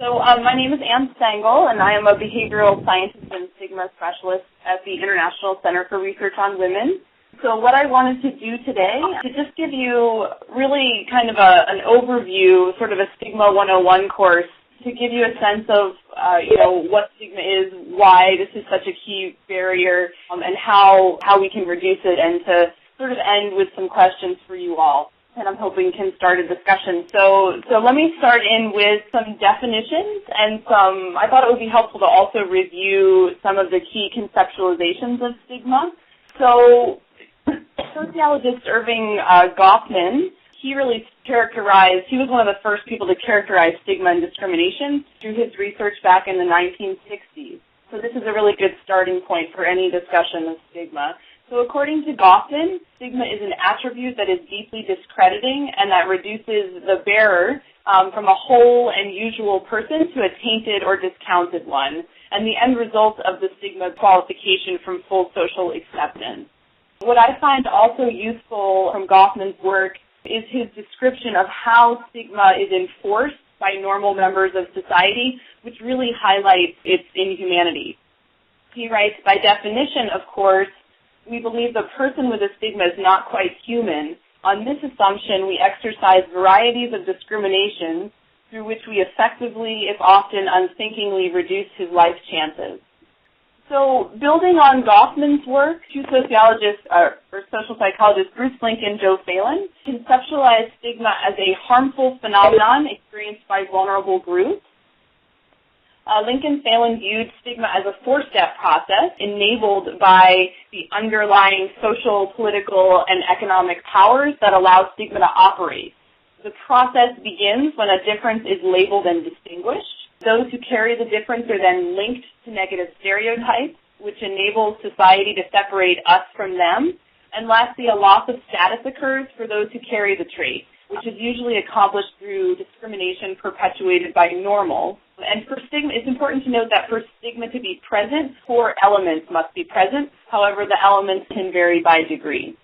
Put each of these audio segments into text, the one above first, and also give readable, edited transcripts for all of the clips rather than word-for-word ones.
My name is Anne Stangl, and I am a behavioral scientist and stigma specialist at the International Center for Research on Women. So what I wanted to do today is to just give you really kind of an overview, sort of a Stigma 101 course, to give you a sense of, what stigma is, why this is such a key barrier, and how we can reduce it, and to sort of end with some questions for you all. And I'm hoping can start a discussion. So let me start in with some definitions and I thought it would be helpful to also review some of the key conceptualizations of stigma. So sociologist Irving Goffman, he was one of the first people to characterize stigma and discrimination through his research back in the 1960s. So this is a really good starting point for any discussion of stigma. So according to Goffman, stigma is an attribute that is deeply discrediting and that reduces the bearer from a whole and usual person to a tainted or discounted one, and the end result of the stigma qualification from full social acceptance. What I find also useful from Goffman's work is his description of how stigma is enforced by normal members of society, which really highlights its inhumanity. He writes, by definition, of course, we believe the person with a stigma is not quite human. On this assumption, we exercise varieties of discrimination through which we effectively, if often unthinkingly, reduce his life chances. So building on Goffman's work, two sociologists, or social psychologists, Bruce Link and Joe Phelan, conceptualized stigma as a harmful phenomenon experienced by vulnerable groups. Link and Phelan viewed stigma as a four-step process enabled by the underlying social, political, and economic powers that allow stigma to operate. The process begins when a difference is labeled and distinguished. Those who carry the difference are then linked to negative stereotypes, which enables society to separate us from them. And lastly, a loss of status occurs for those who carry the trait, which is usually accomplished through discrimination perpetuated by normal. And for stigma, it's important to note that for stigma to be present, four elements must be present. However, the elements can vary by degree.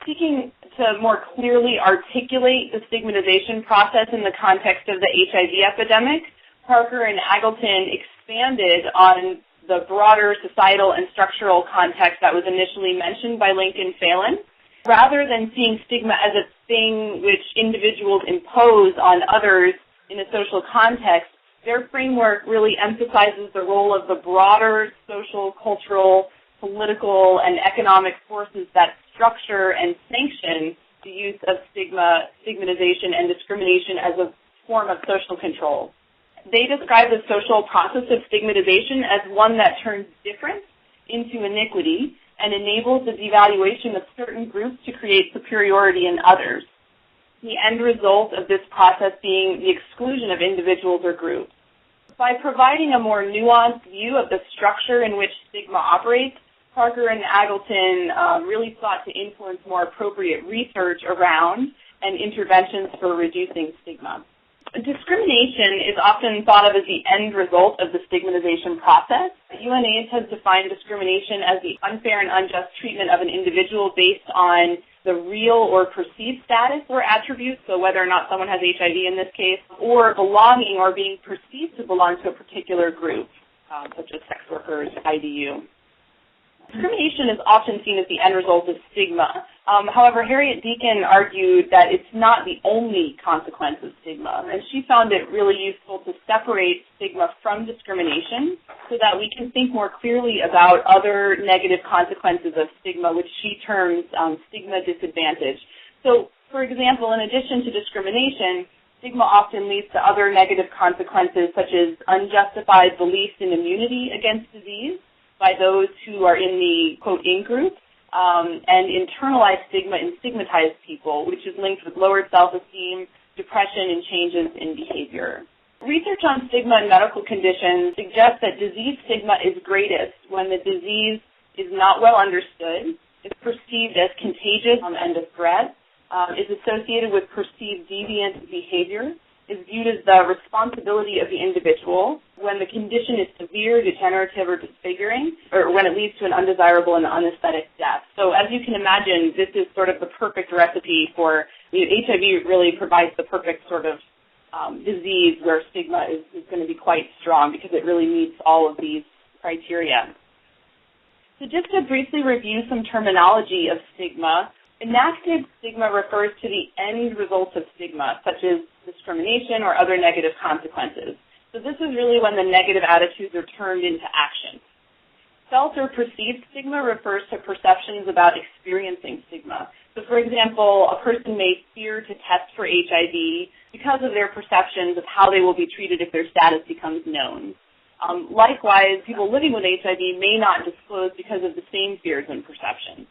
Seeking to more clearly articulate the stigmatization process in the context of the HIV epidemic, Parker and Aggleton expanded on the broader societal and structural context that was initially mentioned by Link and Phelan. Rather than seeing stigma as a thing which individuals impose on others in a social context, their framework really emphasizes the role of the broader social, cultural, political, and economic forces that structure and sanction the use of stigmatization, and discrimination as a form of social control. They describe the social process of stigmatization as one that turns difference into iniquity and enables the devaluation of certain groups to create superiority in others. The end result of this process being the exclusion of individuals or groups. By providing a more nuanced view of the structure in which stigma operates, Parker and Aggleton really sought to influence more appropriate research around and interventions for reducing stigma. Discrimination is often thought of as the end result of the stigmatization process. UNAIDS has defined discrimination as the unfair and unjust treatment of an individual based on the real or perceived status or attributes, so whether or not someone has HIV in this case, or belonging or being perceived to belong to a particular group, such as sex workers, IDU. Discrimination is often seen as the end result of stigma. However, Harriet Deakin argued that it's not the only consequence of stigma, and she found it really useful to separate stigma from discrimination so that we can think more clearly about other negative consequences of stigma, which she terms stigma disadvantage. So, for example, in addition to discrimination, stigma often leads to other negative consequences such as unjustified beliefs in immunity against disease by those who are in the, quote, in-group, and internalized stigma in stigmatized people, which is linked with lowered self-esteem, depression, and changes in behavior. Research on stigma and medical conditions suggests that disease stigma is greatest when the disease is not well understood, is perceived as contagious and of threat, is associated with perceived deviant behavior, is viewed as the responsibility of the individual, when the condition is severe, degenerative, or disfiguring, or when it leads to an undesirable and unaesthetic death. So as you can imagine, this is sort of the perfect recipe for, HIV really provides the perfect sort of disease where stigma is going to be quite strong because it really meets all of these criteria. So just to briefly review some terminology of stigma, enacted stigma refers to the end results of stigma, such as discrimination or other negative consequences. So this is really when the negative attitudes are turned into action. Felt or perceived stigma refers to perceptions about experiencing stigma. So for example, a person may fear to test for HIV because of their perceptions of how they will be treated if their status becomes known. Likewise, people living with HIV may not disclose because of the same fears and perceptions.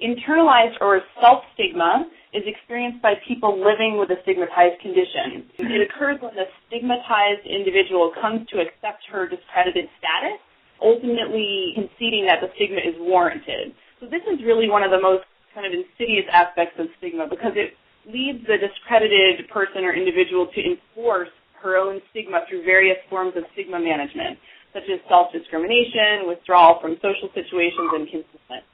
Internalized or self-stigma is experienced by people living with a stigmatized condition. It occurs when the stigmatized individual comes to accept her discredited status, ultimately conceding that the stigma is warranted. So this is really one of the most kind of insidious aspects of stigma because it leads the discredited person or individual to enforce her own stigma through various forms of stigma management, such as self-discrimination, withdrawal from social situations, and concealment.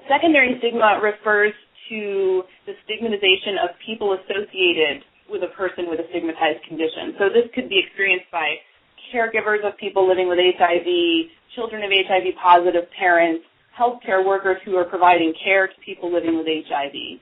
Secondary stigma refers to the stigmatization of people associated with a person with a stigmatized condition. So this could be experienced by caregivers of people living with HIV, children of HIV-positive parents, healthcare workers who are providing care to people living with HIV.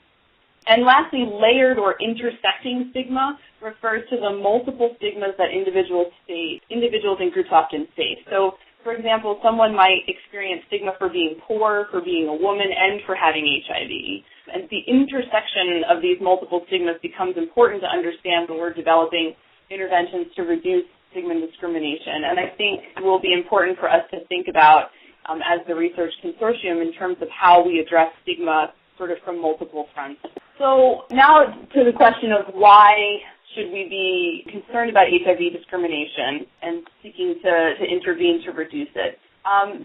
And lastly, layered or intersecting stigma refers to the multiple stigmas that individuals and groups often face. So, for example, someone might experience stigma for being poor, for being a woman, and for having HIV. And the intersection of these multiple stigmas becomes important to understand when we're developing interventions to reduce stigma and discrimination. And I think it will be important for us to think about as the research consortium in terms of how we address stigma sort of from multiple fronts. So now to the question of why should we be concerned about HIV discrimination and seeking to intervene to reduce it.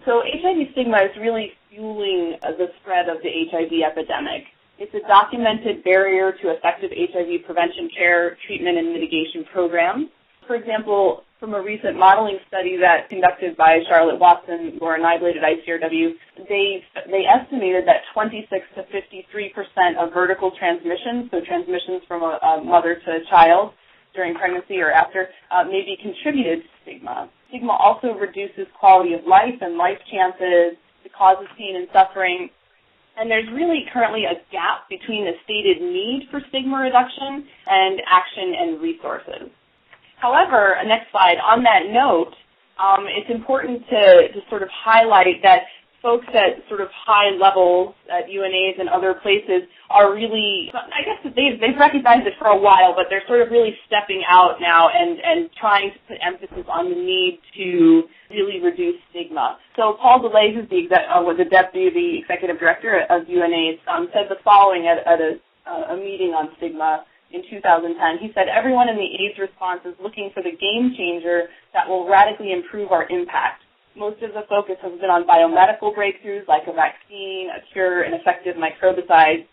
So HIV stigma is really fueling the spread of the HIV epidemic. It's a documented barrier to effective HIV prevention care, treatment, and mitigation programs. For example, from a recent modeling study that conducted by Charlotte Watson, Laura Nyblade at ICRW, they estimated that 26 to 53% of vertical transmissions, so transmissions from a mother to a child during pregnancy or after, may be contributed to stigma. Stigma also reduces quality of life and life chances. It causes pain and suffering. And there's really currently a gap between the stated need for stigma reduction and action and resources. However, next slide, on that note, it's important to sort of highlight that folks at sort of high levels at UNAs and other places are really, I guess they've recognized it for a while, but they're sort of really stepping out now and trying to put emphasis on the need to really reduce stigma. So Paul DeLay, who's the deputy executive director of UNAs, said the following at a meeting on stigma in 2010. He said, everyone in the AIDS response is looking for the game changer that will radically improve our impact. Most of the focus has been on biomedical breakthroughs like a vaccine, a cure, an effective microbicide,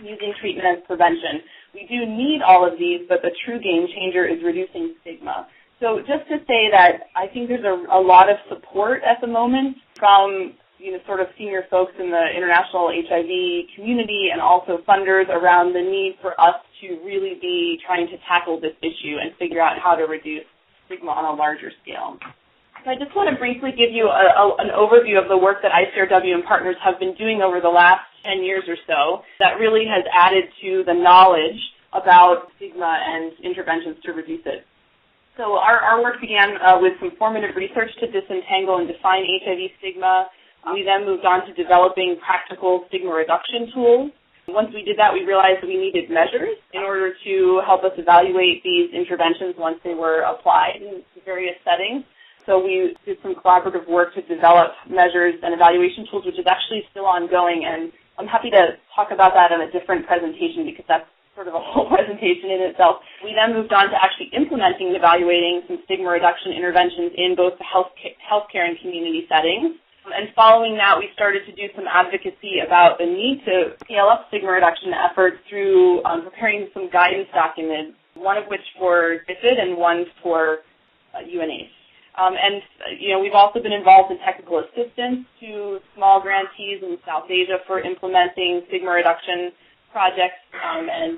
using treatment as prevention. We do need all of these, but the true game changer is reducing stigma. So just to say that I think there's a lot of support at the moment from sort of senior folks in the international HIV community and also funders around the need for us to really be trying to tackle this issue and figure out how to reduce stigma on a larger scale. So I just want to briefly give you an overview of the work that ICRW and partners have been doing over the last 10 years or so that really has added to the knowledge about stigma and interventions to reduce it. So our work began with some formative research to disentangle and define HIV stigma. We then moved on to developing practical stigma reduction tools. Once we did that, we realized we needed measures in order to help us evaluate these interventions once they were applied in various settings. So we did some collaborative work to develop measures and evaluation tools, which is actually still ongoing, and I'm happy to talk about that in a different presentation because that's sort of a whole presentation in itself. We then moved on to actually implementing and evaluating some stigma reduction interventions in both the healthcare and community settings. And following that, we started to do some advocacy about the need to scale up stigma reduction efforts through preparing some guidance documents, one of which for DFID and one for UNAIDS. We've also been involved in technical assistance to small grantees in South Asia for implementing stigma reduction projects and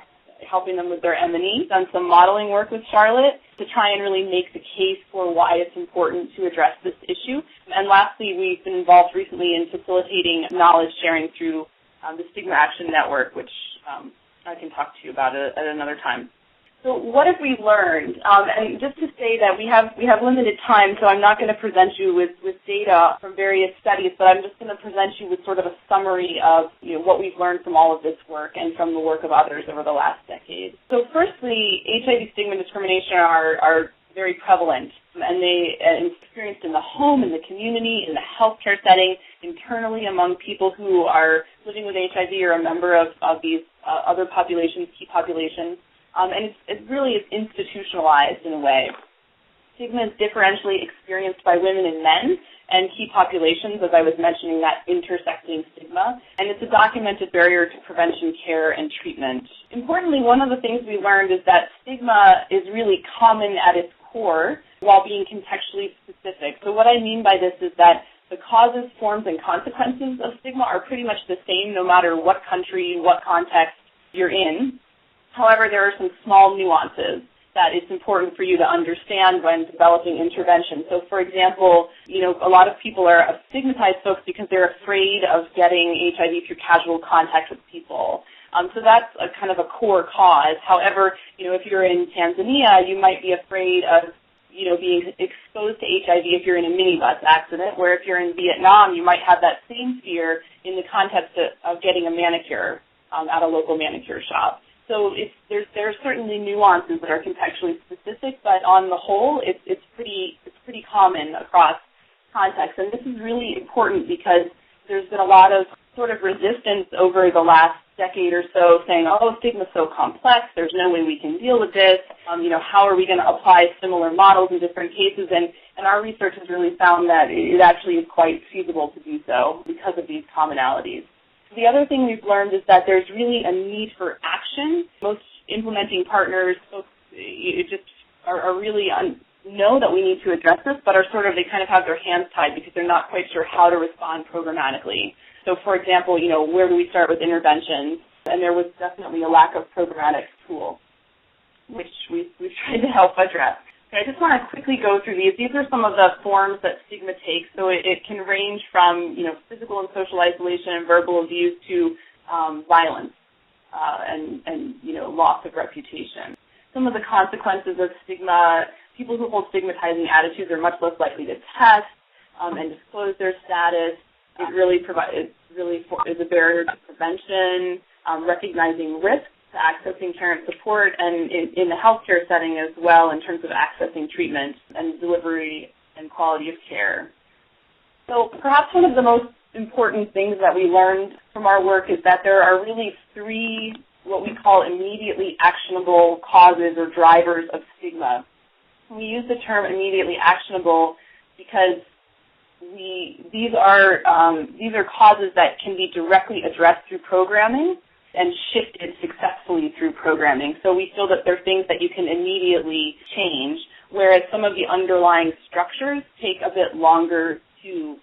helping them with their M&E, done some modeling work with Charlotte to try and really make the case for why it's important to address this issue. And lastly, we've been involved recently in facilitating knowledge sharing through the Stigma Action Network, which I can talk to you about at another time. So what have we learned? And just to say that we have limited time, so I'm not going to present you with data from various studies, but I'm just going to present you with sort of a summary of what we've learned from all of this work and from the work of others over the last decade. So firstly, HIV stigma and discrimination are very prevalent, and they experienced in the home, in the community, in the healthcare setting, internally among people who are living with HIV or a member of these other populations, key populations. And it really is institutionalized in a way. Stigma is differentially experienced by women and men and key populations, as I was mentioning, that intersecting stigma. And it's a documented barrier to prevention, care, and treatment. Importantly, one of the things we learned is that stigma is really common at its core while being contextually specific. So what I mean by this is that the causes, forms, and consequences of stigma are pretty much the same no matter what country, what context you're in. However, there are some small nuances that it's important for you to understand when developing intervention. So, for example, a lot of people are stigmatized folks because they're afraid of getting HIV through casual contact with people. So that's a kind of a core cause. However, if you're in Tanzania, you might be afraid of being exposed to HIV if you're in a minibus accident, where if you're in Vietnam, you might have that same fear in the context of getting a manicure at a local manicure shop. So there are certainly nuances that are contextually specific, but on the whole, it's pretty common across contexts. And this is really important because there's been a lot of sort of resistance over the last decade or so saying, oh, stigma's so complex, there's no way we can deal with this, how are we going to apply similar models in different cases? And our research has really found that it actually is quite feasible to do so because of these commonalities. The other thing we've learned is that there's really a need for action. Most implementing partners, folks, just are really know that we need to address this, but they kind of have their hands tied because they're not quite sure how to respond programmatically. So, for example, where do we start with interventions? And there was definitely a lack of programmatic tools, which we've tried to help address. I just want to quickly go through these. These are some of the forms that stigma takes. So it can range from, physical and social isolation and verbal abuse to violence and loss of reputation. Some of the consequences of stigma, people who hold stigmatizing attitudes are much less likely to test and disclose their status. It really is a barrier to prevention, recognizing risks, accessing care and support, and in the healthcare setting as well in terms of accessing treatment and delivery and quality of care. So perhaps one of the most important things that we learned from our work is that there are really three what we call immediately actionable causes or drivers of stigma. We use the term immediately actionable because these are causes that can be directly addressed through programming and shifted successfully through programming. So we feel that there are things that you can immediately change, whereas some of the underlying structures take a bit longer to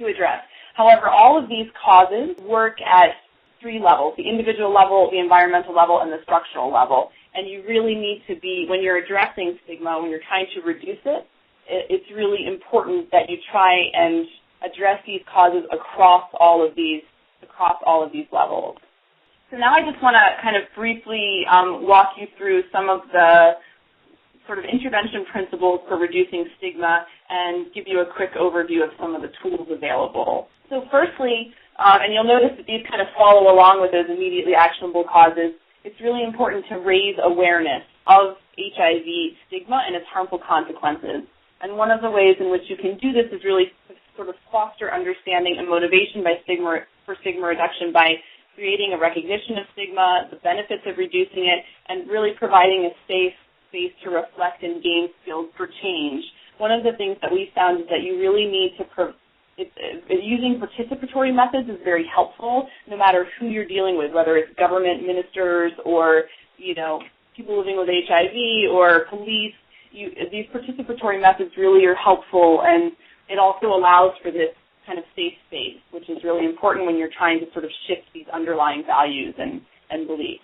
address. However, all of these causes work at three levels: the individual level, the environmental level, and the structural level. And you really need to be, when you're addressing stigma, when you're trying to reduce it, it's really important that you try and address these causes across all of these levels. So now I just want to kind of briefly walk you through some of the sort of intervention principles for reducing stigma and give you a quick overview of some of the tools available. So firstly, and you'll notice that these kind of follow along with those immediately actionable causes, it's really important to raise awareness of HIV stigma and its harmful consequences. And one of the ways in which you can do this is really sort of foster understanding and motivation for stigma reduction by creating a recognition of stigma, the benefits of reducing it, and really providing a safe space to reflect and gain skills for change. One of the things that we found is that you really need to using participatory methods is very helpful, no matter who you're dealing with, whether it's government ministers or, people living with HIV or police. These participatory methods really are helpful, and it also allows for this kind of safe space, which is really important when you're trying to sort of shift these underlying values and beliefs.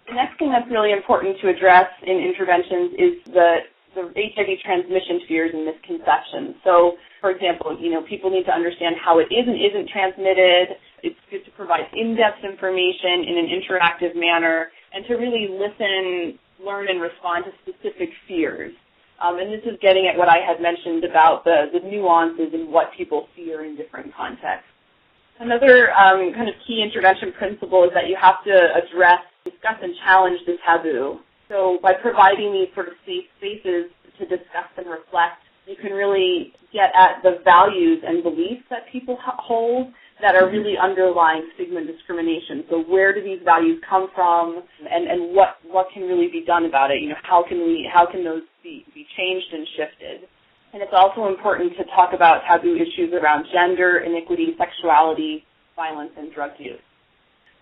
The next thing that's really important to address in interventions is the HIV transmission fears and misconceptions. So, for example, people need to understand how it is and isn't transmitted. It's good to provide in-depth information in an interactive manner and to really listen, learn, and respond to specific fears. And this is getting at what I had mentioned about the nuances and what people fear in different contexts. Another kind of key intervention principle is that you have to address, discuss, and challenge the taboo. So by providing these sort of safe spaces to discuss and reflect, you can really get at the values and beliefs that people hold that are really underlying stigma and discrimination. So where do these values come from, and what can really be done about it? How can those be changed and shifted? And it's also important to talk about taboo issues around gender, inequity, sexuality, violence, and drug use.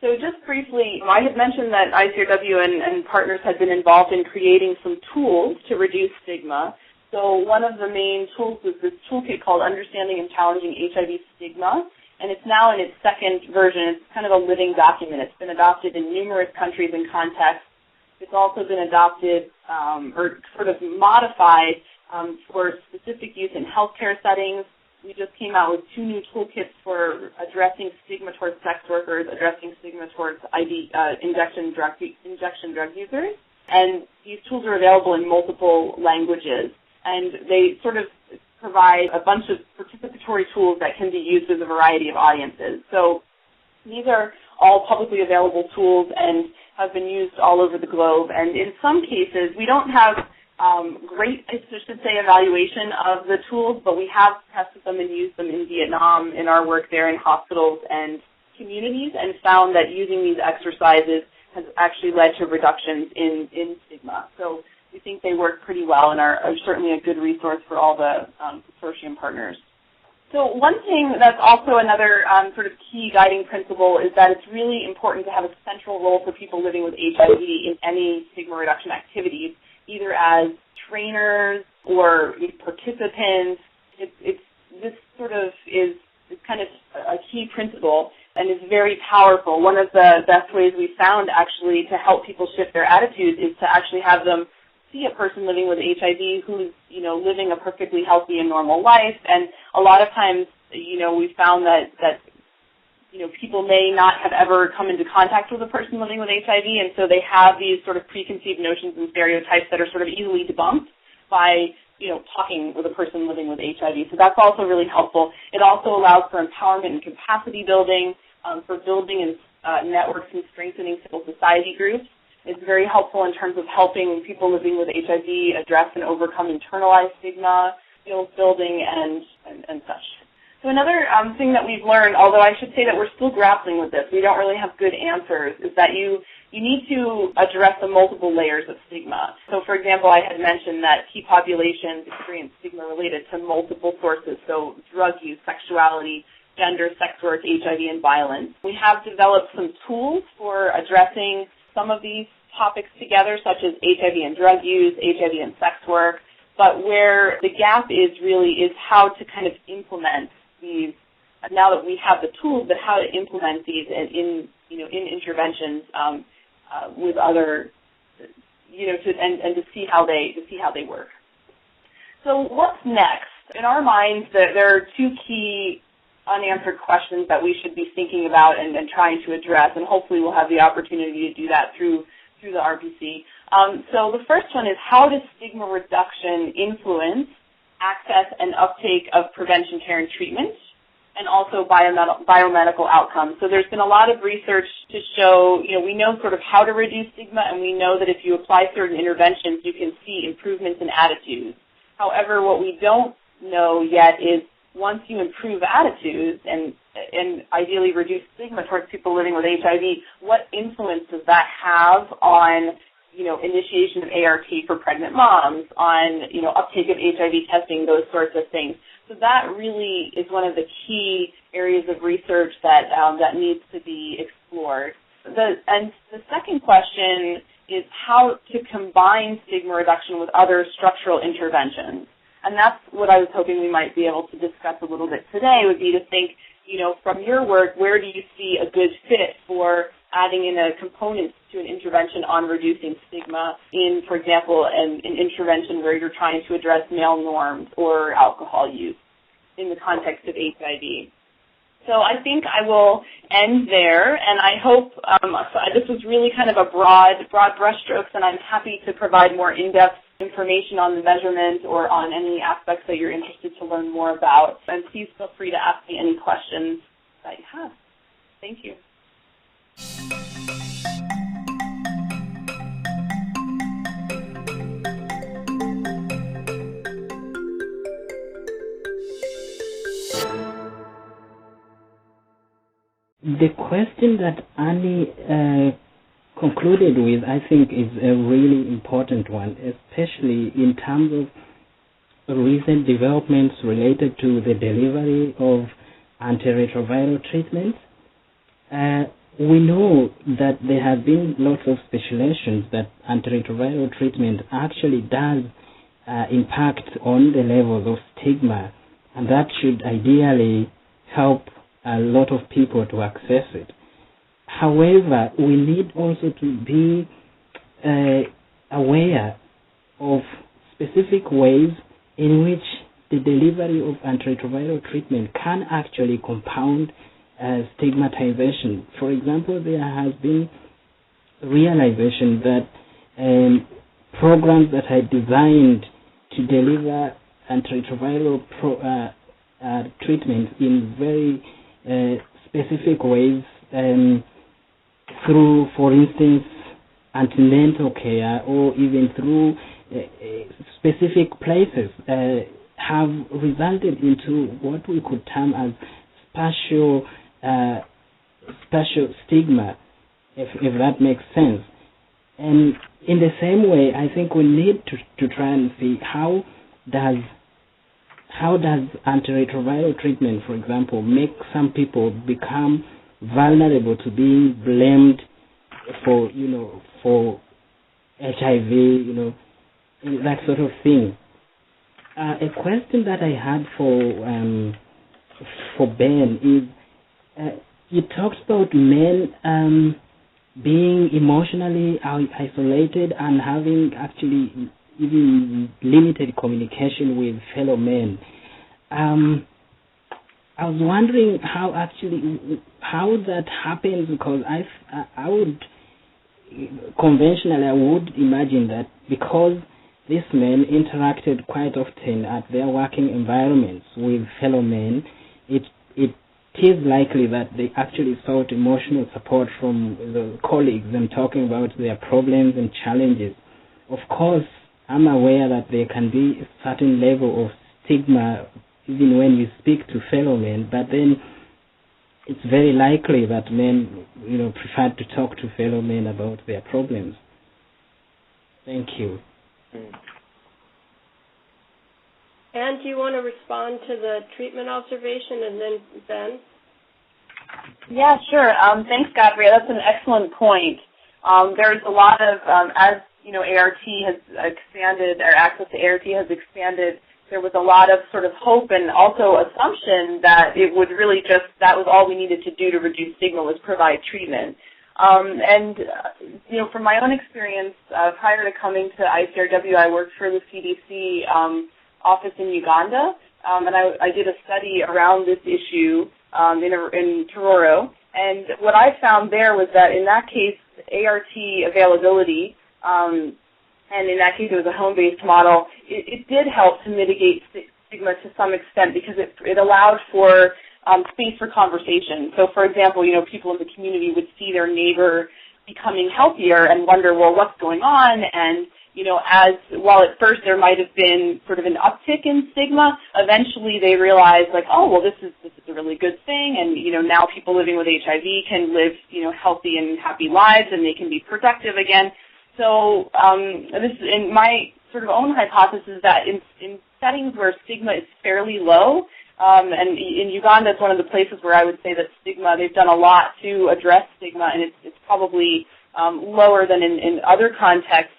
So just briefly, I had mentioned that ICRW and partners had been involved in creating some tools to reduce stigma. So one of the main tools was this toolkit called Understanding and Challenging HIV Stigma, and it's now in its second version. It's kind of a living document. It's been adopted in numerous countries and contexts. It's also been adopted or sort of modified for specific use in healthcare settings. We just came out with 2 new toolkits for addressing stigma towards sex workers, addressing stigma towards injection drug users. And these tools are available in multiple languages. And they sort of provide a bunch of participatory tools that can be used with a variety of audiences. So these are all publicly available tools and have been used all over the globe. And in some cases, we don't have great, I should say, evaluation of the tools, but we have tested them and used them in Vietnam in our work there in hospitals and communities, and found that using these exercises has actually led to reductions in stigma. So we think they work pretty well and are certainly a good resource for all the consortium partners. So one thing that's also another sort of key guiding principle is that it's really important to have a central role for people living with HIV in any stigma reduction activities, either as trainers or participants. This sort of is kind of a key principle and is very powerful. One of the best ways we found actually to help people shift their attitudes is to actually have them see a person living with HIV who's, living a perfectly healthy and normal life. And a lot of times, we found that people may not have ever come into contact with a person living with HIV, and so they have these sort of preconceived notions and stereotypes that are sort of easily debunked by, talking with a person living with HIV. So that's also really helpful. It also allows for empowerment and capacity building, for building and networks and strengthening civil society groups. It's very helpful in terms of helping people living with HIV address and overcome internalized stigma, skills building, and such. So another thing that we've learned, although I should say that we're still grappling with this, we don't really have good answers, is that you need to address the multiple layers of stigma. So, for example, I had mentioned that key populations experience stigma related to multiple sources, so drug use, sexuality, gender, sex work, HIV, and violence. We have developed some tools for addressing some of these topics together, such as HIV and drug use, HIV and sex work, but where the gap is how to kind of implement these, now that we have the tools, but how to implement these in interventions with other, to see how they work. So what's next? In our minds, there are 2 key unanswered questions that we should be thinking about and trying to address, and hopefully we'll have the opportunity to do that through the RPC. So the first one is, how does stigma reduction influence access and uptake of prevention care and treatment, and also biomedical outcomes? So there's been a lot of research to show, we know sort of how to reduce stigma, and we know that if you apply certain interventions, you can see improvements in attitudes. However, what we don't know yet is, once you improve attitudes and ideally reduce stigma towards people living with HIV, what influence does that have on, initiation of ART for pregnant moms, on, uptake of HIV testing, those sorts of things. So that really is one of the key areas of research that needs to be explored. And the second question is how to combine stigma reduction with other structural interventions. And that's what I was hoping we might be able to discuss a little bit today, would be to think, from your work, where do you see a good fit for adding in a component to an intervention on reducing stigma in, for example, an intervention where you're trying to address male norms or alcohol use in the context of HIV. So I think I will end there, and I hope this was really kind of a broad brushstrokes, and I'm happy to provide more in-depth information on the measurement or on any aspects that you're interested to learn more about. And please feel free to ask me any questions that you have. Thank you. The question that Annie concluded with, I think, is a really important one, especially in terms of recent developments related to the delivery of antiretroviral treatments. We know that there have been lots of speculations that antiretroviral treatment actually does impact on the levels of stigma, and that should ideally help a lot of people to access it. However, we need also to be aware of specific ways in which the delivery of antiretroviral treatment can actually compound stigmatization. For example, there has been realization that programs that are designed to deliver antiretroviral treatment in very specific ways through, for instance, antenatal care or even through specific places have resulted into what we could term as spatial stigma, if that makes sense. And in the same way, I think we need to try and see how does antiretroviral treatment, for example, make some people become vulnerable to being blamed for HIV, that sort of thing. A question that I had for Ben is, you talked about men being emotionally isolated and having actually even limited communication with fellow men. I was wondering how that happens, because I would imagine that because these men interacted quite often at their working environments with fellow men, it is likely that they actually sought emotional support from the colleagues and talking about their problems and challenges. Of course, I'm aware that there can be a certain level of stigma even when you speak to fellow men, but then it's very likely that men, prefer to talk to fellow men about their problems. Thank you. Anne, do you want to respond to the treatment observation, and then Ben? Yeah, sure. Thanks, Gabrielle. That's an excellent point. There's a lot of, as ART has expanded, our access to ART has expanded, there was a lot of sort of hope and also assumption that it would really that was all we needed to do to reduce stigma was provide treatment. From my own experience, prior to coming to ICRW, I worked for the CDC office in Uganda, and I did a study around this issue in Tororo. And what I found there was that in that case, ART availability, and in that case it was a home-based model, it did help to mitigate stigma to some extent because it allowed for space for conversation. So, for example, people in the community would see their neighbor becoming healthier and wonder, well, what's going on? And, while at first there might have been sort of an uptick in stigma, eventually they realized, this is a really good thing, and, now people living with HIV can live, healthy and happy lives, and they can be productive again. So this is in my sort of own hypothesis that in settings where stigma is fairly low, and in Uganda it's one of the places where I would say that stigma, they've done a lot to address stigma, and it's probably lower than in other contexts.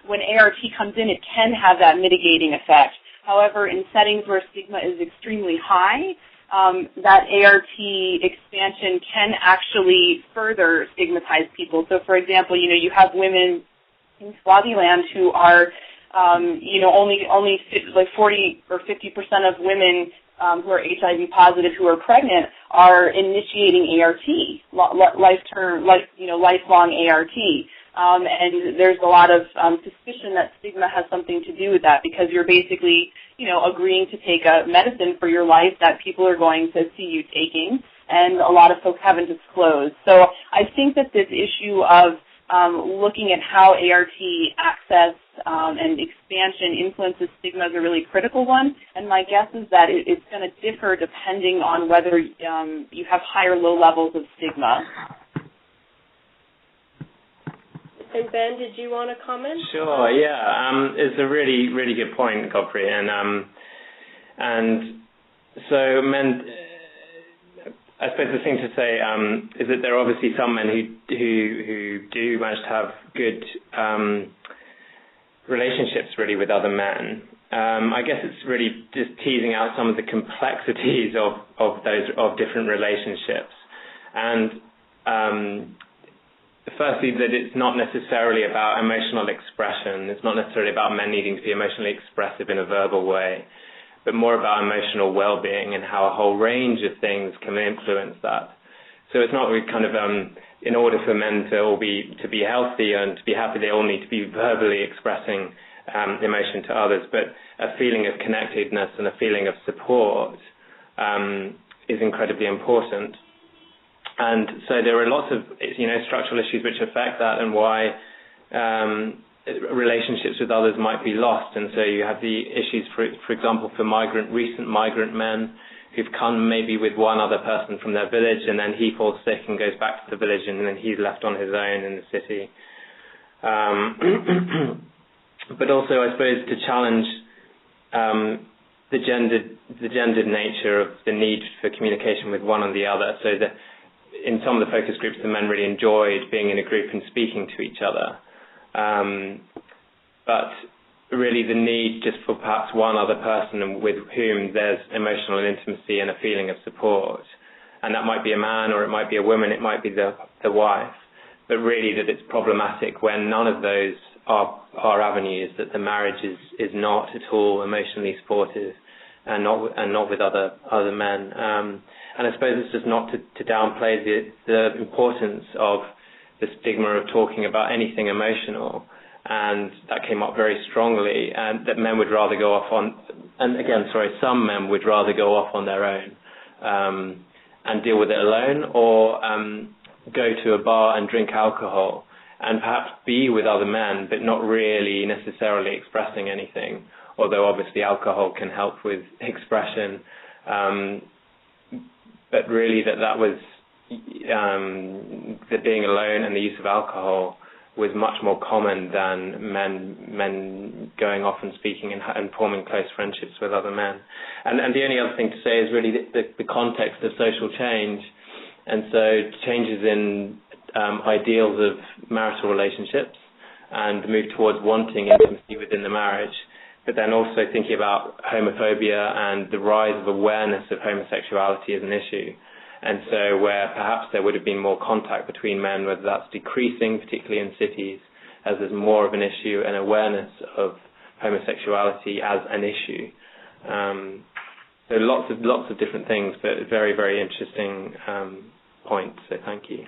When ART comes in, it can have that mitigating effect. However, in settings where stigma is extremely high, that ART expansion can actually further stigmatize people. So, for example, you have women in Swaziland who are, only like 40 or 50% of women who are HIV positive who are pregnant are initiating ART, lifelong ART. And there's a lot of suspicion that stigma has something to do with that, because you're basically, agreeing to take a medicine for your life that people are going to see you taking, and a lot of folks haven't disclosed. So I think that this issue of looking at how ART access and expansion influences stigma is a really critical one, and my guess is that it's going to differ depending on whether you have high or low levels of stigma. And Ben, did you want to comment? Sure, yeah. It's a really, really good point, Godfrey. And so men, I suppose the thing to say is that there are obviously some men who do manage to have good relationships really with other men. I guess it's really just teasing out some of the complexities of different relationships. And firstly, that it's not necessarily about emotional expression. It's not necessarily about men needing to be emotionally expressive in a verbal way, but more about emotional well-being and how a whole range of things can influence that. So it's not really kind of in order for men to be healthy and to be happy, they all need to be verbally expressing emotion to others, but a feeling of connectedness and a feeling of support is incredibly important. And so there are lots of structural issues which affect that, and why relationships with others might be lost. And so you have the issues, for example, for recent migrant men who've come maybe with one other person from their village, and then he falls sick and goes back to the village, and then he's left on his own in the city. But also, I suppose, to challenge the gendered nature of the need for communication with one and the other. So that in some of the focus groups, the men really enjoyed being in a group and speaking to each other. But really the need just for perhaps one other person with whom there's emotional intimacy and a feeling of support. And that might be a man, or it might be a woman, it might be the wife. But really that it's problematic when none of those are avenues, that the marriage is not at all emotionally supportive and not with other men. And I suppose it's just not to downplay the importance of the stigma of talking about anything emotional. And that came up very strongly, and that men would rather go off on, and again, some men would rather go off on their own and deal with it alone, or go to a bar and drink alcohol and perhaps be with other men, but not really necessarily expressing anything, although obviously alcohol can help with expression. But really that was the being alone and the use of alcohol was much more common than men going off and speaking and forming close friendships with other men. And the only other thing to say is really the context of social change, and so changes in ideals of marital relationships and move towards wanting intimacy within the marriage, but then also thinking about homophobia and the rise of awareness of homosexuality as an issue. And so where perhaps there would have been more contact between men, whether that's decreasing, particularly in cities, as there's more of an issue and awareness of homosexuality as an issue. So lots of different things, but very, very interesting point. So thank you.